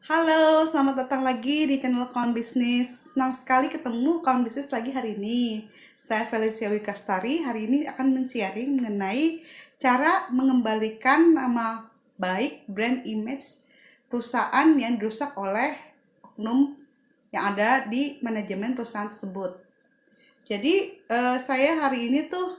Halo, selamat datang lagi di channel Kawan Bisnis. Senang sekali ketemu Kawan Bisnis lagi hari ini. Saya Felicia Wikastari, hari ini akan men-sharing mengenai cara mengembalikan nama baik brand image perusahaan yang dirusak oleh oknum yang ada di manajemen perusahaan tersebut. Jadi, saya hari ini tuh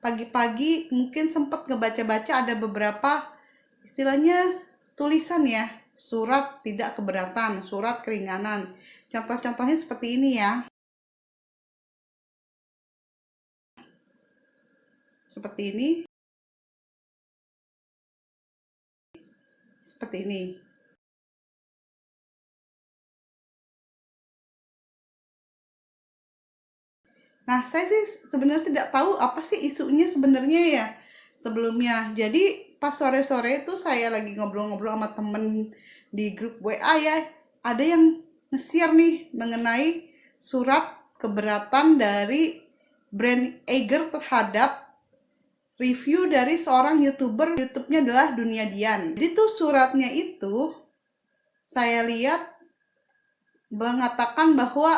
pagi-pagi mungkin sempat ngebaca-baca ada beberapa istilahnya tulisan ya, surat tidak keberatan, surat keringanan. Contoh-contohnya seperti ini ya. Seperti ini, seperti ini. Nah, saya sih sebenarnya tidak tahu apa sih isunya sebenarnya ya sebelumnya. Jadi pas sore-sore itu saya lagi ngobrol-ngobrol sama temen di grup WA ya, ada yang nge-share nih mengenai surat keberatan dari brand Eiger terhadap review dari seorang YouTuber. YouTube-nya adalah Dunia Dian. Jadi tuh suratnya itu saya lihat mengatakan bahwa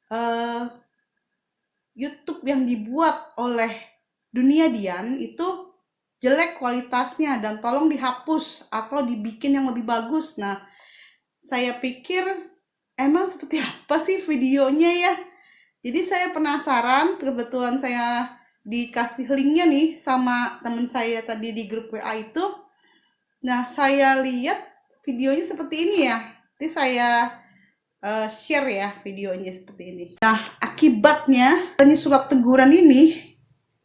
uh, YouTube yang dibuat oleh Dunia Dian itu jelek kualitasnya dan tolong dihapus atau dibikin yang lebih bagus. Nah, saya pikir emang seperti apa sih videonya ya? Jadi saya penasaran, kebetulan saya dikasih linknya nih sama teman saya tadi di grup WA itu. Nah, saya lihat videonya seperti ini ya. Nanti saya share ya videonya seperti ini. Nah, akibatnya surat teguran ini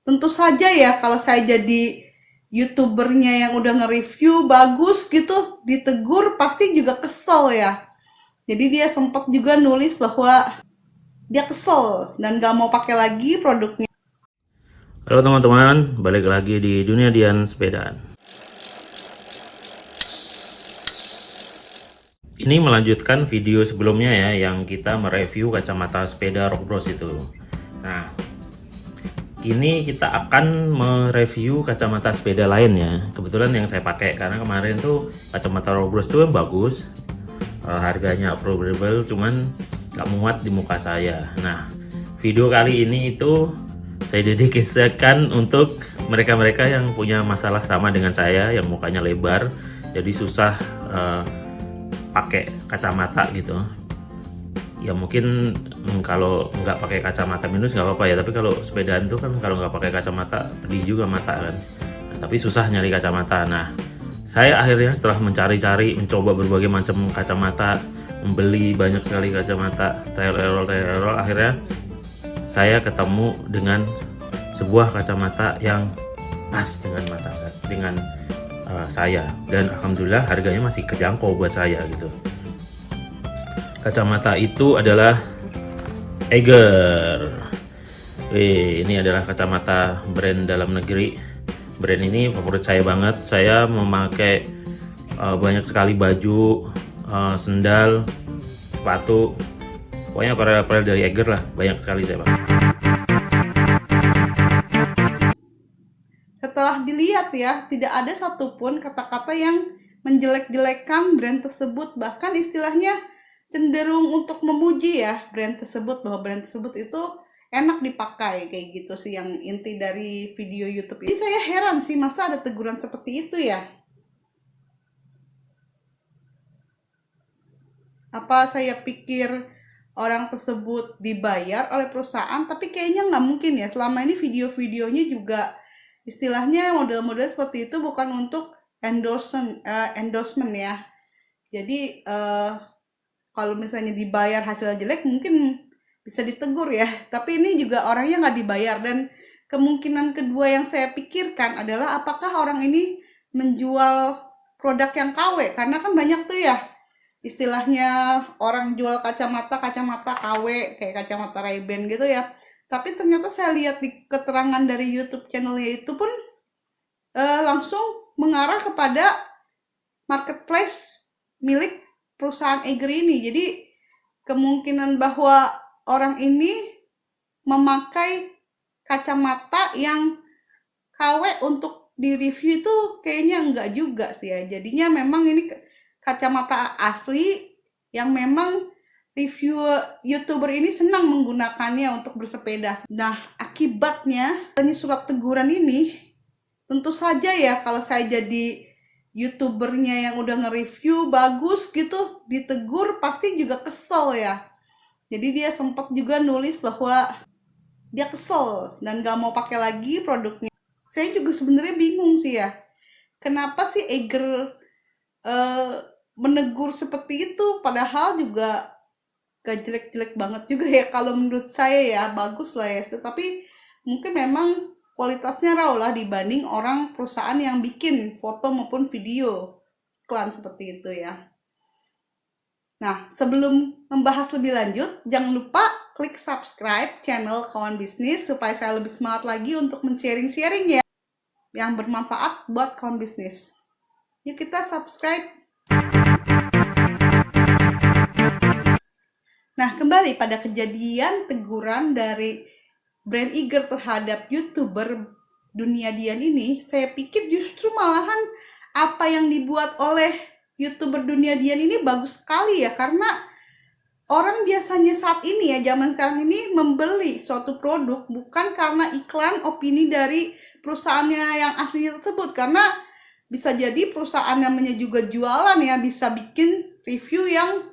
tentu saja ya kalau saya jadi YouTubernya yang udah nge-review bagus gitu ditegur pasti juga kesel ya. Jadi dia sempat juga nulis bahwa dia kesel dan gak mau pakai lagi produknya. Halo teman-teman, balik lagi di Dunia Dian Sepedaan. Ini melanjutkan video sebelumnya ya, yang kita mereview kacamata sepeda Rock Bros itu. Nah, kini kita akan mereview kacamata sepeda lain ya. Kebetulan yang saya pakai, karena kemarin tuh kacamata Rock Bros itu bagus, harganya affordable, cuman gak muat di muka saya. Nah, video kali ini itu saya dedikasikan untuk mereka-mereka yang punya masalah sama dengan saya, yang mukanya lebar, jadi susah pakai kacamata gitu. Ya mungkin kalau nggak pakai kacamata minus nggak apa-apa ya, tapi kalau sepedaan itu kan kalau nggak pakai kacamata pedih juga mata kan. Nah, tapi susah nyari kacamata. Nah, saya akhirnya setelah mencari-cari, mencoba berbagai macam kacamata, membeli banyak sekali kacamata, trial error, akhirnya saya ketemu dengan sebuah kacamata yang pas dengan mata, dengan saya, dan alhamdulillah harganya masih kejangkau buat saya gitu. Kacamata itu adalah Eiger. Ini adalah kacamata brand dalam negeri. Brand ini favorit saya banget. Saya memakai banyak sekali baju, sendal, sepatu, pokoknya aparel-aparel dari Eiger lah, banyak sekali saya pakai. Setelah dilihat ya, tidak ada satupun kata-kata yang menjelek-jelekan brand tersebut, bahkan istilahnya cenderung untuk memuji ya brand tersebut, bahwa brand tersebut itu enak dipakai kayak gitu sih yang inti dari video YouTube ini. Saya heran sih masa ada teguran seperti itu ya. Apa saya pikir orang tersebut dibayar oleh perusahaan, tapi kayaknya nggak mungkin ya. Selama ini video-videonya juga istilahnya model-model seperti itu bukan untuk endorsement ya. Jadi kalau misalnya dibayar hasilnya jelek mungkin bisa ditegur ya. Tapi ini juga orangnya nggak dibayar, dan kemungkinan kedua yang saya pikirkan adalah apakah orang ini menjual produk yang KW, karena kan banyak tuh ya istilahnya orang jual kacamata KW kayak kacamata Ray-Ban gitu ya. Tapi ternyata saya lihat di keterangan dari YouTube channelnya itu pun langsung mengarah kepada marketplace milik perusahaan Eiger ini. Jadi kemungkinan bahwa orang ini memakai kacamata yang KW untuk di review itu kayaknya enggak juga sih ya. Jadinya memang ini kacamata asli yang memang review YouTuber ini senang menggunakannya untuk bersepeda. Nah, akibatnya surat teguran ini tentu saja ya kalau saya jadi YouTubernya yang udah nge-review bagus gitu ditegur pasti juga kesel ya. Jadi dia sempat juga nulis bahwa dia kesel dan gak mau pakai lagi produknya. Saya juga sebenarnya bingung sih ya, kenapa sih Eiger menegur seperti itu, padahal juga gak jelek-jelek banget juga ya, kalau menurut saya ya, bagus lah ya, tapi mungkin memang kualitasnya raw lah dibanding orang perusahaan yang bikin foto maupun video iklan seperti itu ya. Nah, sebelum membahas lebih lanjut, jangan lupa klik subscribe channel Kawan Bisnis supaya saya lebih semangat lagi untuk men-sharing ya yang bermanfaat buat kawan bisnis. Yuk kita subscribe. Nah, kembali pada kejadian teguran dari brand Eiger terhadap YouTuber Dunia Dian ini, saya pikir justru malahan apa yang dibuat oleh YouTuber Dunia Dian ini bagus sekali ya, karena orang biasanya saat ini ya, zaman sekarang ini membeli suatu produk bukan karena iklan opini dari perusahaannya yang aslinya tersebut, karena bisa jadi perusahaan namanya juga jualan ya, bisa bikin review yang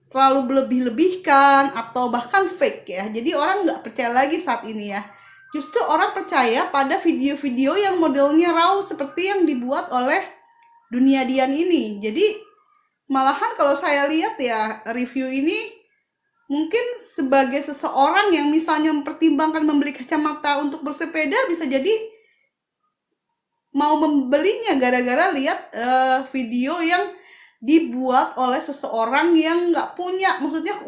terlalu berlebih-lebihkan atau bahkan fake ya. Jadi orang nggak percaya lagi saat ini ya. Justru orang percaya pada video-video yang modelnya raw seperti yang dibuat oleh Dunia Dian ini. Jadi malahan kalau saya lihat ya, review ini mungkin sebagai seseorang yang misalnya mempertimbangkan membeli kacamata untuk bersepeda, bisa jadi mau membelinya gara-gara lihat video yang dibuat oleh seseorang yang nggak punya, maksudnya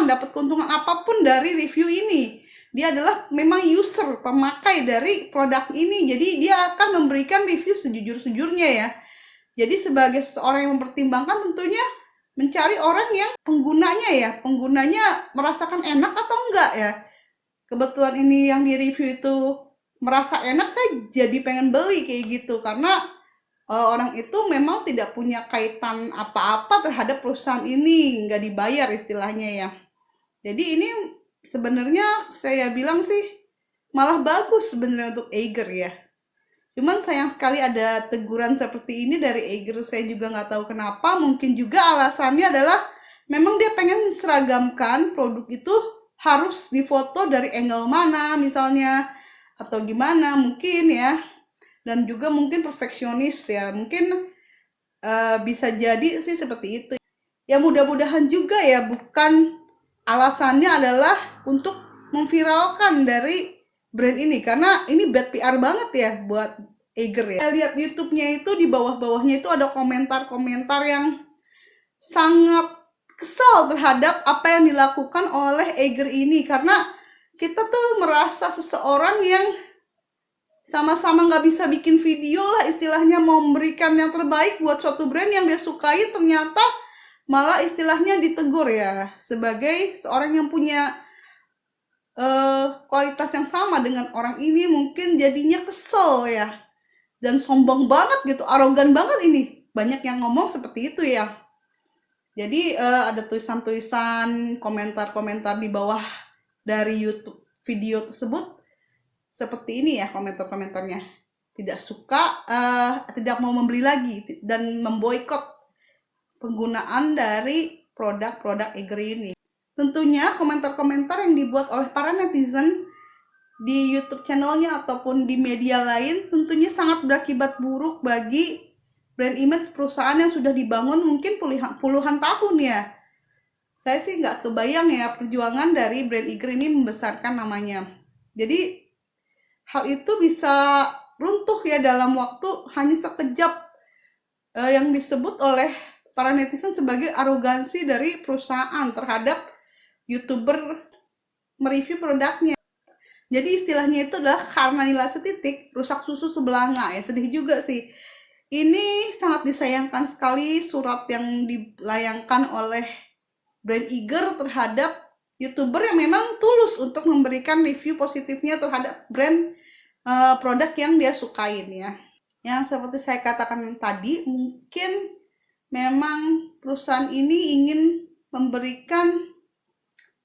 dapat keuntungan apapun dari review ini. Dia adalah memang user, pemakai dari produk ini, jadi dia akan memberikan review sejujur-sejurnya ya. Jadi sebagai seseorang yang mempertimbangkan, tentunya mencari orang yang penggunanya merasakan enak atau enggak ya. Kebetulan ini yang di review itu merasa enak, saya jadi pengen beli kayak gitu, karena orang itu memang tidak punya kaitan apa-apa terhadap perusahaan ini, nggak dibayar istilahnya ya. Jadi ini sebenarnya saya bilang sih malah bagus sebenarnya untuk Eiger ya. Cuman sayang sekali ada teguran seperti ini dari Eiger, saya juga nggak tahu kenapa. Mungkin juga alasannya adalah memang dia pengen seragamkan produk itu harus difoto dari angle mana misalnya, atau gimana mungkin ya. Dan juga mungkin perfeksionis ya, mungkin bisa jadi sih seperti itu. Ya mudah-mudahan juga ya bukan alasannya adalah untuk memviralkan dari brand ini, karena ini bad PR banget ya buat Eiger ya. Saya lihat YouTube-nya itu di bawah-bawahnya itu ada komentar-komentar yang sangat kesal terhadap apa yang dilakukan oleh Eiger ini, karena kita tuh merasa seseorang yang sama-sama nggak bisa bikin video lah istilahnya, mau memberikan yang terbaik buat suatu brand yang dia sukai, ternyata malah istilahnya ditegur ya, sebagai seorang yang punya kualitas yang sama dengan orang ini, mungkin jadinya kesel ya, dan sombong banget gitu, arogan banget ini, banyak yang ngomong seperti itu ya. Jadi ada tulisan-tulisan, komentar-komentar di bawah dari YouTube video tersebut seperti ini ya, komentar-komentarnya. Tidak suka, tidak mau membeli lagi, dan memboikot penggunaan dari produk-produk Eiger ini. Tentunya komentar-komentar yang dibuat oleh para netizen di YouTube channelnya ataupun di media lain tentunya sangat berakibat buruk bagi brand image perusahaan yang sudah dibangun mungkin puluhan tahun ya. Saya sih nggak kebayang ya perjuangan dari brand Eiger ini membesarkan namanya. Jadi hal itu bisa runtuh ya dalam waktu hanya sekejap, yang disebut oleh para netizen sebagai arogansi dari perusahaan terhadap YouTuber mereview produknya. Jadi istilahnya itu adalah karena nilai setitik rusak susu sebelanga ya. Sedih juga sih. Ini sangat disayangkan sekali surat yang dilayangkan oleh brand Eiger terhadap YouTuber yang memang tulus untuk memberikan review positifnya terhadap brand produk yang dia sukain ya. Yang seperti saya katakan tadi, mungkin memang perusahaan ini ingin memberikan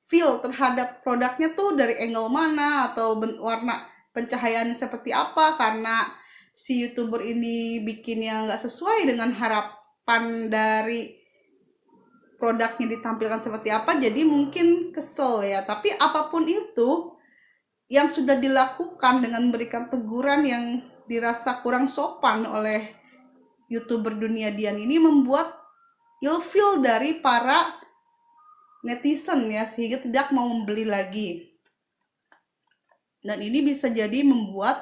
feel terhadap produknya tuh dari angle mana atau warna pencahayaan seperti apa, karena si YouTuber ini bikinnya nggak sesuai dengan harapan dari produknya ditampilkan seperti apa, jadi mungkin kesel ya. Tapi apapun itu yang sudah dilakukan dengan memberikan teguran yang dirasa kurang sopan oleh YouTuber dunia Dian ini membuat ilfeel dari para netizen ya, sehingga tidak mau membeli lagi. Dan ini bisa jadi membuat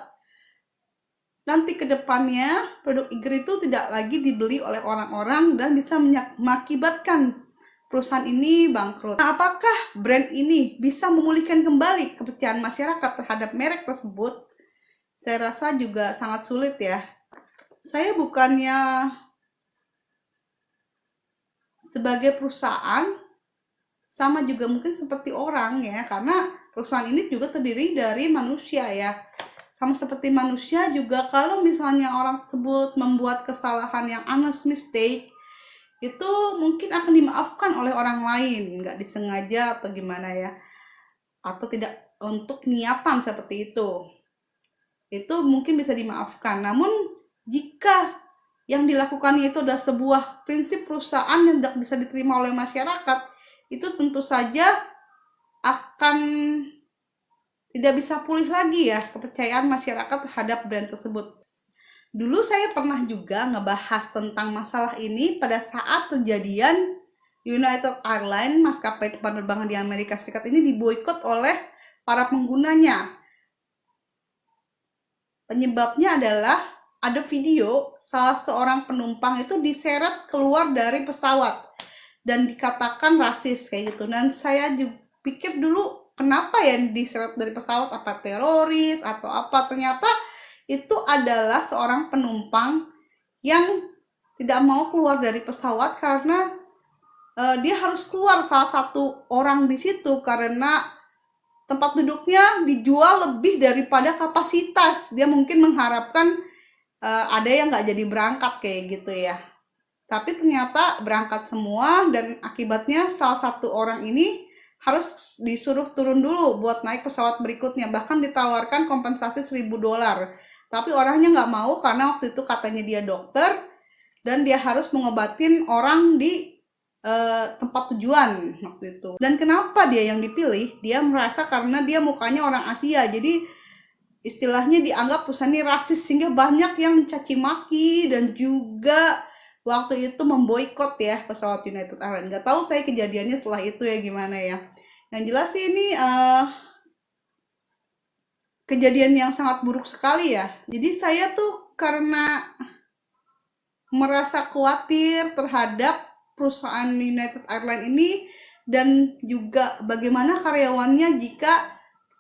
nanti ke depannya produk Iger itu tidak lagi dibeli oleh orang-orang dan bisa mengakibatkan perusahaan ini bangkrut. Nah, apakah brand ini bisa memulihkan kembali kepercayaan masyarakat terhadap merek tersebut? Saya rasa juga sangat sulit ya. Saya bukannya sebagai perusahaan, sama juga mungkin seperti orang ya, karena perusahaan ini juga terdiri dari manusia ya. Sama seperti manusia juga, kalau misalnya orang tersebut membuat kesalahan yang honest mistake, itu mungkin akan dimaafkan oleh orang lain, nggak disengaja atau gimana ya, atau tidak untuk niatan seperti itu mungkin bisa dimaafkan. Namun jika yang dilakukannya itu adalah sebuah prinsip perusahaan yang tidak bisa diterima oleh masyarakat, itu tentu saja akan tidak bisa pulih lagi ya kepercayaan masyarakat terhadap brand tersebut. Dulu saya pernah juga ngebahas tentang masalah ini pada saat kejadian United Airlines, maskapai penerbangan di Amerika Serikat ini diboikot oleh para penggunanya. Penyebabnya adalah ada video salah seorang penumpang itu diseret keluar dari pesawat dan dikatakan rasis kayak gitu. Dan saya juga pikir dulu, kenapa ya diseret dari pesawat, apa teroris atau apa? Ternyata itu adalah seorang penumpang yang tidak mau keluar dari pesawat karena dia harus keluar salah satu orang di situ karena tempat duduknya dijual lebih daripada kapasitas. Dia mungkin mengharapkan ada yang nggak jadi berangkat kayak gitu ya. Tapi ternyata berangkat semua dan akibatnya salah satu orang ini harus disuruh turun dulu buat naik pesawat berikutnya. Bahkan ditawarkan kompensasi $1.000. Tapi orangnya nggak mau karena waktu itu katanya dia dokter dan dia harus mengobatin orang di tempat tujuan waktu itu. Dan kenapa dia yang dipilih? Dia merasa karena dia mukanya orang Asia, jadi istilahnya dianggap perusahaan ini rasis, sehingga banyak yang mencaci maki dan juga waktu itu memboikot ya pesawat United Airlines. Nggak tahu saya kejadiannya setelah itu ya gimana ya. Yang jelas sih ini kejadian yang sangat buruk sekali ya. Jadi saya tuh karena merasa khawatir terhadap perusahaan United Airlines ini dan juga bagaimana karyawannya jika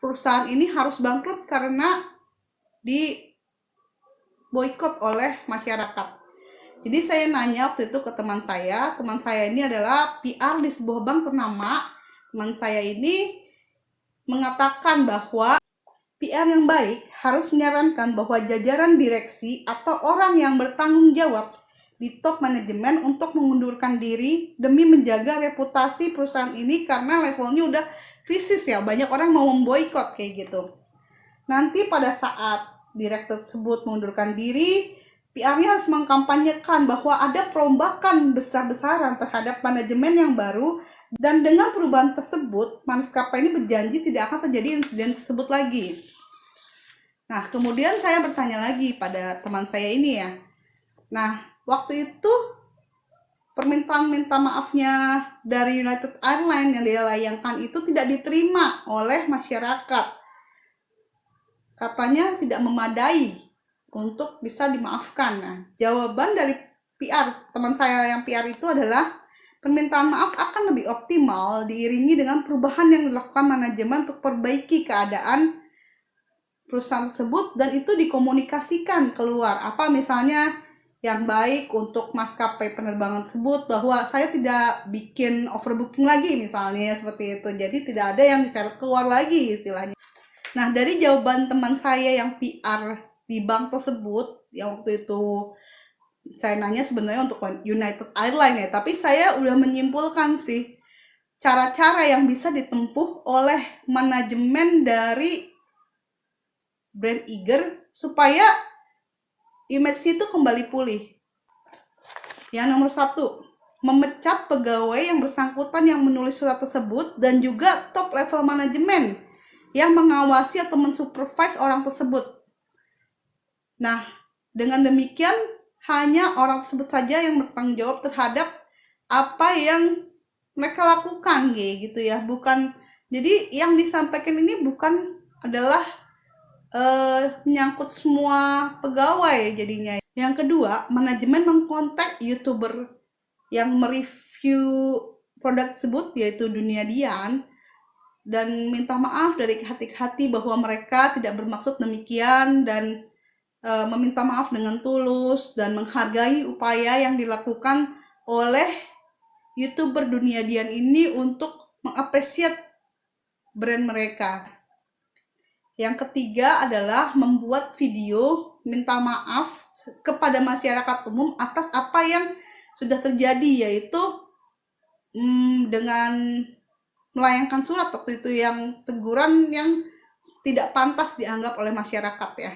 perusahaan ini harus bangkrut karena diboikot oleh masyarakat. Jadi saya nanya waktu itu ke teman saya ini adalah PR di sebuah bank ternama. Teman saya ini mengatakan bahwa PR yang baik harus menyarankan bahwa jajaran direksi atau orang yang bertanggung jawab di top manajemen untuk mengundurkan diri demi menjaga reputasi perusahaan ini karena levelnya udah krisis ya, banyak orang mau memboikot kayak gitu. Nanti pada saat direktur tersebut mengundurkan diri, PR-nya harus mengkampanyekan bahwa ada perombakan besar-besaran terhadap manajemen yang baru, dan dengan perubahan tersebut maskapai ini berjanji tidak akan terjadi insiden tersebut lagi. Nah, kemudian saya bertanya lagi pada teman saya ini ya. Nah, waktu itu permintaan minta maafnya dari United Airlines yang dia layangkan itu tidak diterima oleh masyarakat. Katanya tidak memadai untuk bisa dimaafkan. Nah, jawaban dari PR, teman saya yang PR itu adalah permintaan maaf akan lebih optimal diiringi dengan perubahan yang dilakukan manajemen untuk perbaiki keadaan perusahaan tersebut dan itu dikomunikasikan keluar. Apa misalnya yang baik untuk maskapai penerbangan tersebut, bahwa saya tidak bikin overbooking lagi misalnya seperti itu. Jadi tidak ada yang diseret keluar lagi istilahnya. Nah, dari jawaban teman saya yang PR di bank tersebut, yang waktu itu saya nanya sebenarnya untuk United Airlines ya, tapi saya udah menyimpulkan sih cara-cara yang bisa ditempuh oleh manajemen dari brand Eager supaya image itu kembali pulih. Yang nomor 1, memecat pegawai yang bersangkutan yang menulis surat tersebut dan juga top level manajemen yang mengawasi atau mensupervise orang tersebut. Nah, dengan demikian hanya orang tersebut saja yang bertanggung jawab terhadap apa yang mereka lakukan gitu ya. Bukan, jadi yang disampaikan ini bukan adalah menyangkut semua pegawai jadinya. Yang kedua, manajemen mengkontak YouTuber yang mereview produk tersebut yaitu Dunia Dian dan minta maaf dari hati ke hati bahwa mereka tidak bermaksud demikian dan meminta maaf dengan tulus dan menghargai upaya yang dilakukan oleh YouTuber Dunia Dian ini untuk mengapresiasi brand mereka. Yang ketiga adalah membuat video minta maaf kepada masyarakat umum atas apa yang sudah terjadi, yaitu dengan melayangkan surat waktu itu yang teguran yang tidak pantas dianggap oleh masyarakat ya.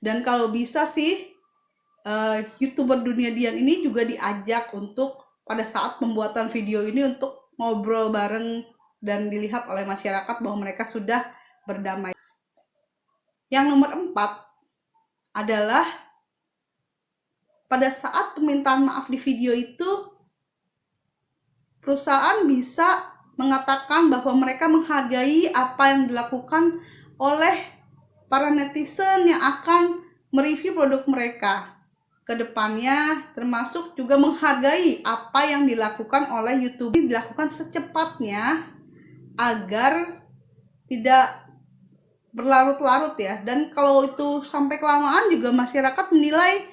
Dan kalau bisa sih YouTuber Dunia Dian ini juga diajak untuk pada saat pembuatan video ini untuk ngobrol bareng dan dilihat oleh masyarakat bahwa mereka sudah berdamai. Yang nomor 4 adalah pada saat permintaan maaf di video itu perusahaan bisa mengatakan bahwa mereka menghargai apa yang dilakukan oleh para netizen yang akan mereview produk mereka ke depannya, termasuk juga menghargai apa yang dilakukan oleh YouTube. Ini dilakukan secepatnya agar tidak berlarut-larut ya. Dan kalau itu sampai kelamaan juga masyarakat menilai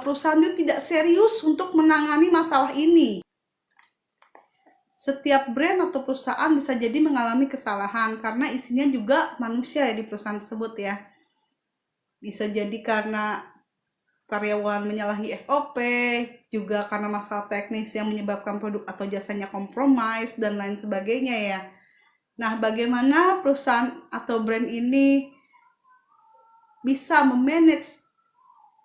perusahaan itu tidak serius untuk menangani masalah ini. Setiap brand atau perusahaan bisa jadi mengalami kesalahan karena isinya juga manusia ya di perusahaan tersebut ya. Bisa jadi karena karyawan menyalahi SOP, juga karena masalah teknis yang menyebabkan produk atau jasanya kompromis dan lain sebagainya ya. Nah, bagaimana perusahaan atau brand ini bisa memanage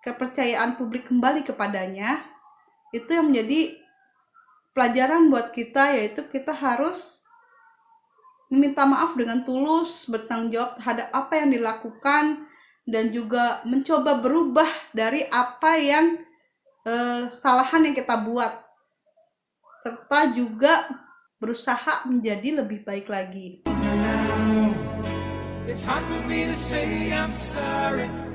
kepercayaan publik kembali kepadanya, itu yang menjadi pelajaran buat kita, yaitu kita harus meminta maaf dengan tulus, bertanggung jawab terhadap apa yang dilakukan, dan juga mencoba berubah dari apa yang kesalahan yang kita buat, serta juga berusaha menjadi lebih baik lagi. It's hard for me to say I'm sorry.